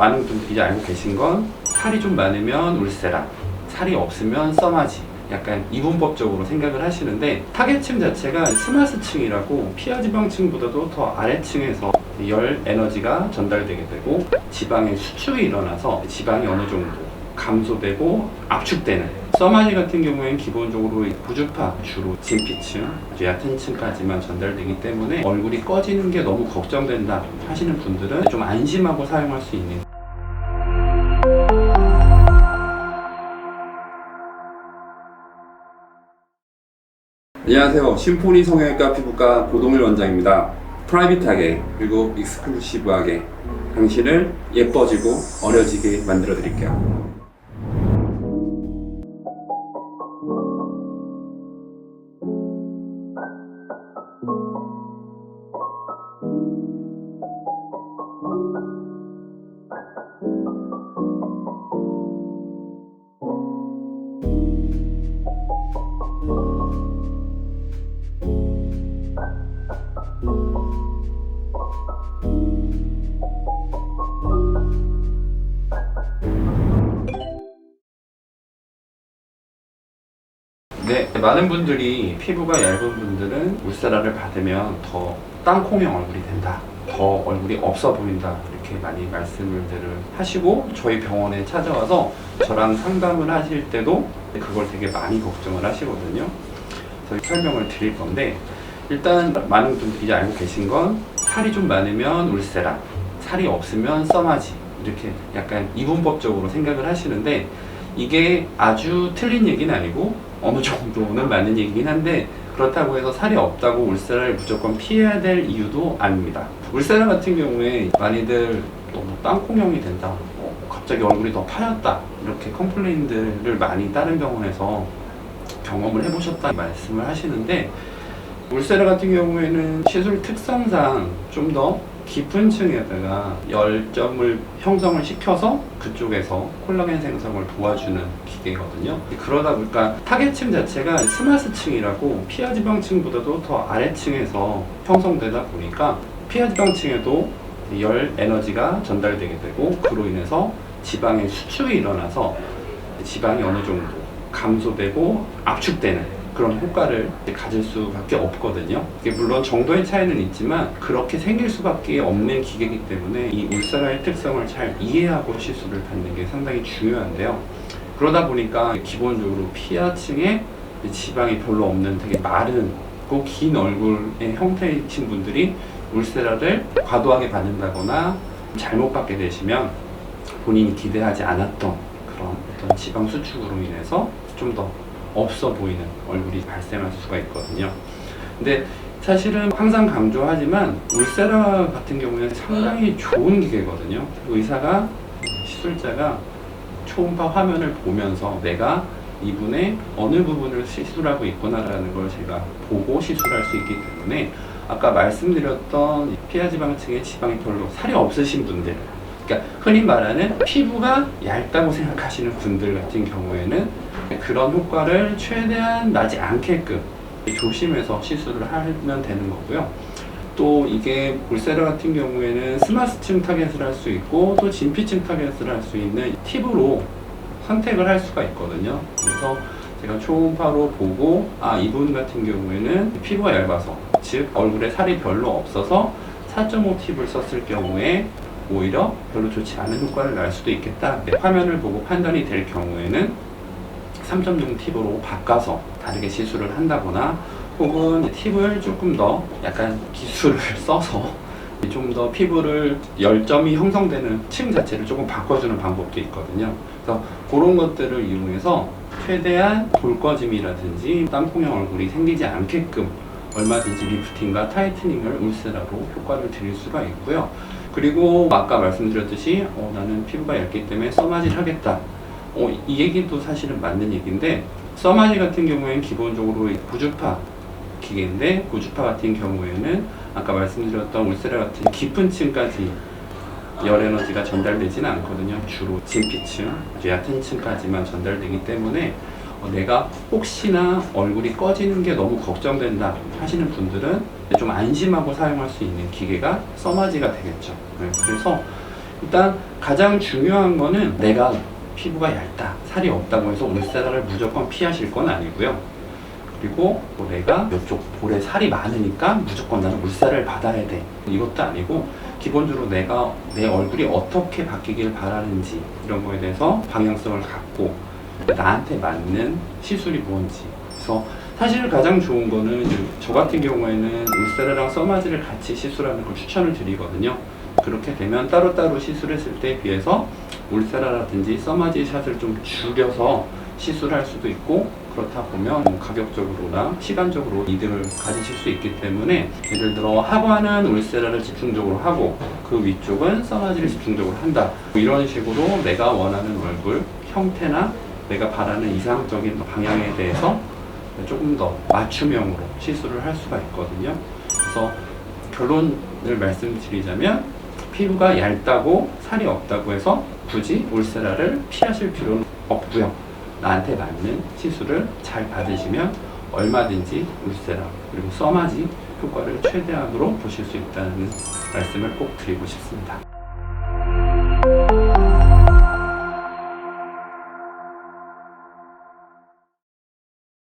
많은 분들이 이제 알고 계신 건 살이 좀 많으면 울세라, 살이 없으면 써마지, 약간 이분법적으로 생각을 하시는데, 타겟층 자체가 스마스층이라고 피하지방층보다도 더 아래층에서 열 에너지가 전달되게 되고 지방의 수축이 일어나서 지방이 어느 정도 감소되고 압축되는, 써마지 같은 경우에는 기본적으로 고주파, 주로 진피층, 아주 얕은 층까지만 전달되기 때문에 얼굴이 꺼지는 게 너무 걱정된다 하시는 분들은 좀 안심하고 사용할 수 있는. 안녕하세요. 심포니 성형외과 피부과 고동일 원장입니다. 프라이빗하게 그리고 익스클루시브하게 당신을 예뻐지고 어려지게 만들어 드릴게요. 네, 많은 분들이 피부가 얇은 분들은 울세라를 받으면 더 땅콩형 얼굴이 된다, 더 얼굴이 없어 보인다, 이렇게 많이 말씀들을 하시고 저희 병원에 찾아와서 저랑 상담을 하실 때도 그걸 되게 많이 걱정을 하시거든요. 그래서 설명을 드릴 건데, 일단 많은 분들이 이제 알고 계신 건 살이 좀 많으면 울세라, 살이 없으면 써마지, 이렇게 약간 이분법적으로 생각을 하시는데, 이게 아주 틀린 얘기는 아니고 어느 정도는 맞는 얘기긴 한데, 그렇다고 해서 살이 없다고 울세라를 무조건 피해야 될 이유도 아닙니다. 울세라 같은 경우에 많이들 너무 땅콩형이 된다, 갑자기 얼굴이 더 파였다, 이렇게 컴플레인들을 많이 다른 병원에서 경험을 해보셨다 말씀을 하시는데, 울세라 같은 경우에는 시술 특성상 좀 더 깊은 층에다가 열점을 형성을 시켜서 그쪽에서 콜라겐 생성을 도와주는 기계거든요. 그러다 보니까 타겟층 자체가 스마스층이라고 피하지방층보다도 더 아래층에서 형성되다 보니까 피하지방층에도 열 에너지가 전달되게 되고, 그로 인해서 지방의 수축이 일어나서 지방이 어느 정도 감소되고 압축되는 그런 효과를 가질 수밖에 없거든요. 이게 물론 정도의 차이는 있지만 그렇게 생길 수밖에 없는 기계이기 때문에 이 울세라의 특성을 잘 이해하고 시술을 받는 게 상당히 중요한데요. 그러다 보니까 기본적으로 피하층에 지방이 별로 없는 되게 마른 긴 얼굴의 형태이신 분들이 울세라를 과도하게 받는다거나 잘못 받게 되시면 본인이 기대하지 않았던 그런 어떤 지방 수축으로 인해서 좀 더 없어 보이는 얼굴이 발생할 수가 있거든요. 근데 사실은 항상 강조하지만 울세라 같은 경우에는 상당히 좋은 기계거든요. 의사가, 시술자가 초음파 화면을 보면서 내가 이분의 어느 부분을 시술하고 있구나라는 걸 제가 보고 시술할 수 있기 때문에, 아까 말씀드렸던 피하지방층의 지방이 별로 살이 없으신 분들, 그러니까 흔히 말하는 피부가 얇다고 생각하시는 분들 같은 경우에는 그런 효과를 최대한 나지 않게끔 조심해서 시술을 하면 되는 거고요. 또 이게 울세라 같은 경우에는 스마스층 타겟을 할 수 있고 또 진피층 타겟을 할 수 있는 팁으로 선택을 할 수가 있거든요. 그래서 제가 초음파로 보고 이분 같은 경우에는 피부가 얇아서, 즉 얼굴에 살이 별로 없어서 4.5 팁을 썼을 경우에 오히려 별로 좋지 않은 효과를 낼 수도 있겠다. 화면을 보고 판단이 될 경우에는 3.0 팁으로 바꿔서 다르게 시술을 한다거나, 혹은 팁을 조금 더 약간 기술을 써서 좀 더 피부를 열점이 형성되는 층 자체를 조금 바꿔주는 방법도 있거든요. 그래서 그런 것들을 이용해서 최대한 볼꺼짐이라든지 땅콩형 얼굴이 생기지 않게끔 얼마든지 리프팅과 타이트닝을 울세라로 효과를 드릴 수가 있고요. 그리고 아까 말씀드렸듯이 나는 피부가 얇기 때문에 써마지를 하겠다, 이 얘기도 사실은 맞는 얘기인데, 써마지 같은 경우에는 기본적으로 고주파 기계인데, 고주파 같은 경우에는 아까 말씀드렸던 울세라 같은 깊은 층까지 열 에너지가 전달되지는 않거든요. 주로 진피층, 아주 얕은 층까지만 전달되기 때문에 내가 혹시나 얼굴이 꺼지는 게 너무 걱정된다 하시는 분들은 좀 안심하고 사용할 수 있는 기계가 써마지가 되겠죠. 그래서 일단 가장 중요한 거는 내가 피부가 얇다, 살이 없다고 해서 울세라를 무조건 피하실 건 아니고요. 그리고 뭐 내가 이쪽 볼에 살이 많으니까 무조건 나는 울세라를 받아야 돼, 이것도 아니고 기본적으로 내가 내 얼굴이 어떻게 바뀌길 바라는지 이런 거에 대해서 방향성을 갖고 나한테 맞는 시술이 뭔지. 그래서 사실 가장 좋은 거는 저 같은 경우에는 울세라랑 써마지를 같이 시술하는 걸 추천을 드리거든요. 그렇게 되면 따로따로 시술했을 때에 비해서 울세라라든지 써마지 샷을 좀 줄여서 시술할 수도 있고, 그렇다 보면 가격적으로나 시간적으로 이득을 가지실 수 있기 때문에, 예를 들어 하관은 울세라를 집중적으로 하고 그 위쪽은 써마지를 집중적으로 한다, 이런 식으로 내가 원하는 얼굴 형태나 내가 바라는 이상적인 방향에 대해서 조금 더 맞춤형으로 시술을 할 수가 있거든요. 그래서 결론을 말씀드리자면, 피부가 얇다고 살이 없다고 해서 굳이 울세라를 피하실 필요는 없고요. 나한테 맞는 시술을 잘 받으시면 얼마든지 울세라 그리고 써마지 효과를 최대한으로 보실 수 있다는 말씀을 꼭 드리고 싶습니다.